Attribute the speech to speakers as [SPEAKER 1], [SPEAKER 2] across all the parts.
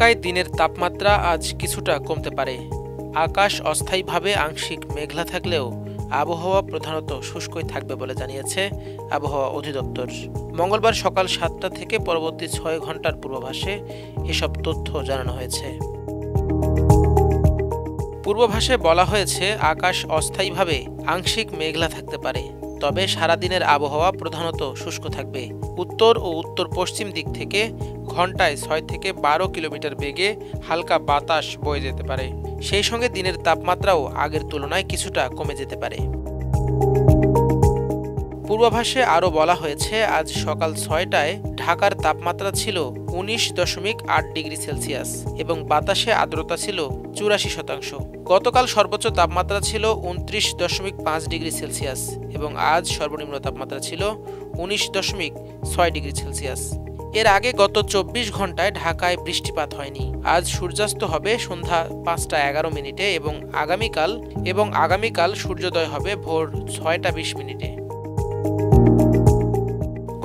[SPEAKER 1] ঢাকায় দিনের তাপমাত্রা আজ কিছুটা কমতে পারে। আকাশ অস্থায়ীভাবে আংশিক মেঘলা থাকলেও আবহাওয়া প্রধানত শুষ্কই থাকবে বলে জানিয়েছে আবহাওয়া অধিদপ্তর। মঙ্গলবার সকাল 7টা থেকে পরবর্তী 6 ঘন্টার পূর্বাভাসে এসব তথ্য জানানো হয়েছে। পূর্বাভাসে বলা হয়েছে, আকাশ অস্থায়ীভাবে আংশিক মেঘলা থাকতে পারে, তবে সারাদিনের আবহাওয়া প্রধানত শুষ্ক থাকবে। উত্তর ও উত্তর পশ্চিম দিক থেকে ঘন্টায় 6 থেকে 12 কিলোমিটার বেগে হালকা বাতাস বয়ে যেতে পারে। সেই সঙ্গে দিনের তাপমাত্রাও আগের তুলনায় কিছুটা কমে যেতে পারে। পূর্বাভাসে আরও বলা হয়েছে, আজ সকাল 6টায় ঢাকার তাপমাত্রা ছিল 19.8 ডিগ্রি সেলসিয়াস এবং বাতাসে আর্দ্রতা ছিল 84%। গতকাল সর্বোচ্চ তাপমাত্রা ছিল 29.5 ডিগ্রি সেলসিয়াস এবং আজ সর্বনিম্ন তাপমাত্রা ছিল 19.6 ডিগ্রি সেলসিয়াস। এর আগে গত 24 ঘন্টায় ঢাকায় বৃষ্টিপাত হয়নি। আজ সূর্যাস্ত হবে সন্ধ্যা 5টা11 এবং আগামীকাল সূর্যোদয় হবে ভোর 6টা20।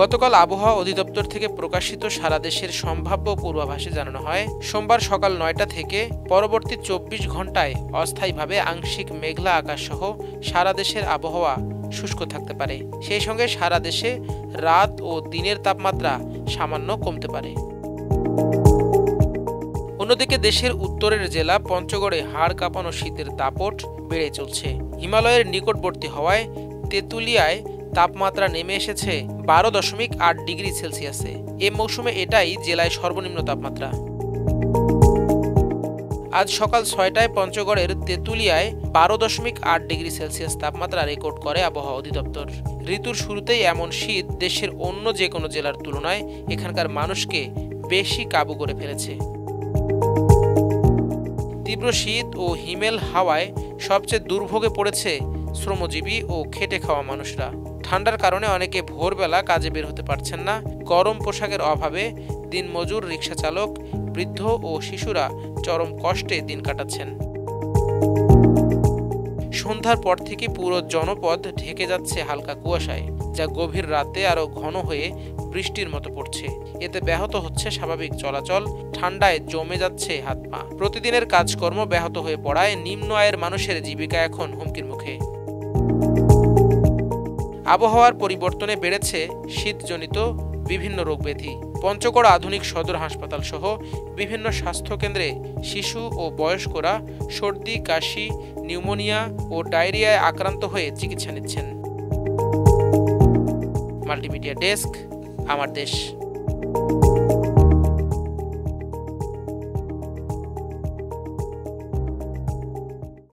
[SPEAKER 1] গতকাল আবহাওয়া অধিদপ্তর থেকে প্রকাশিত সারা দেশের সম্ভাব্য পূর্বাভাসে জানানো হয়, সোমবার সকাল 9টা থেকে পরবর্তী 24 ঘন্টায় অস্থায়ীভাবে আংশিক মেঘলা আকাশ সহ সারা দেশের আবহাওয়া শুষ্ক থাকতে পারে। সেই সঙ্গে সারা দেশে রাত ও দিনের তাপমাত্রা সামান্য কমতে পারে। অন্যদিকে দেশের উত্তরের জেলা পঞ্চগড়ে হাড় কাঁপানো শীতের দাপট বেড়ে চলছে। হিমালয়ের নিকটবর্তী হওয়ায় তেঁতুলিয়ায় তাপমাত্রা নেমে এসেছে 12.8 ডিগ্রি সেলসিয়াসে। এ মৌসুমে এটাই জেলায় সর্বনিম্ন তাপমাত্রা। আজ সকাল 6টায় পঞ্চগড়ের তেঁতুলিয়ায় 12.8 ডিগ্রি সেলসিয়াস তাপমাত্রা রেকর্ড করে আবহাওয়া অধিদপ্তর। ঋতুর শুরুতেই এমন শীত দেশের অন্য যে কোনো জেলার তুলনায় এখানকার মানুষকে বেশি কাবু করে ফেলেছে। তীব্র শীত ও হিমেল হাওয়ায় সবচেয়ে দুর্ভোগে পড়েছে শ্রমজীবী ও খেটে খাওয়া মানুষরা। ঠান্ডার কারণে অনেকে ভোরবেলা কাজে বের হতে পারছেন না। গরম পোশাকের অভাবে দিনমজুর, রিকশা চালক, বৃদ্ধ ও শিশুরা চরম কষ্টে দিন কাটাচ্ছেন। সন্ধ্যার পর থেকে পুরো জনপদ ঢেকে যাচ্ছে হালকা কুয়াশায়, যা গভীর রাতে আরো ঘন হয়ে বৃষ্টির মতো পড়ছে। এতে ব্যাহত হচ্ছে স্বাভাবিক চলাচল, ঠান্ডায় জমে যাচ্ছে হাত পা। প্রতিদিনের কাজকর্ম ব্যাহত হয়ে পড়ায় নিম্ন আয়ের মানুষের জীবিকা এখন হুমকির মুখে। আবহাওয়ার পরিবর্তনে বেড়েছে শীতজনিত বিভিন্ন রোগব্যাধি। পঞ্চগড় আধুনিক সদর হাসপাতাল সহ বিভিন্ন স্বাস্থ্যকেন্দ্রে শিশু ও বয়স্করা সর্দি, কাশি, নিউমোনিয়া ও ডায়রিয়ায় আক্রান্ত হয়ে চিকিৎসা নিচ্ছেন। মাল্টিমিডিয়া ডেস্ক, আমার দেশ।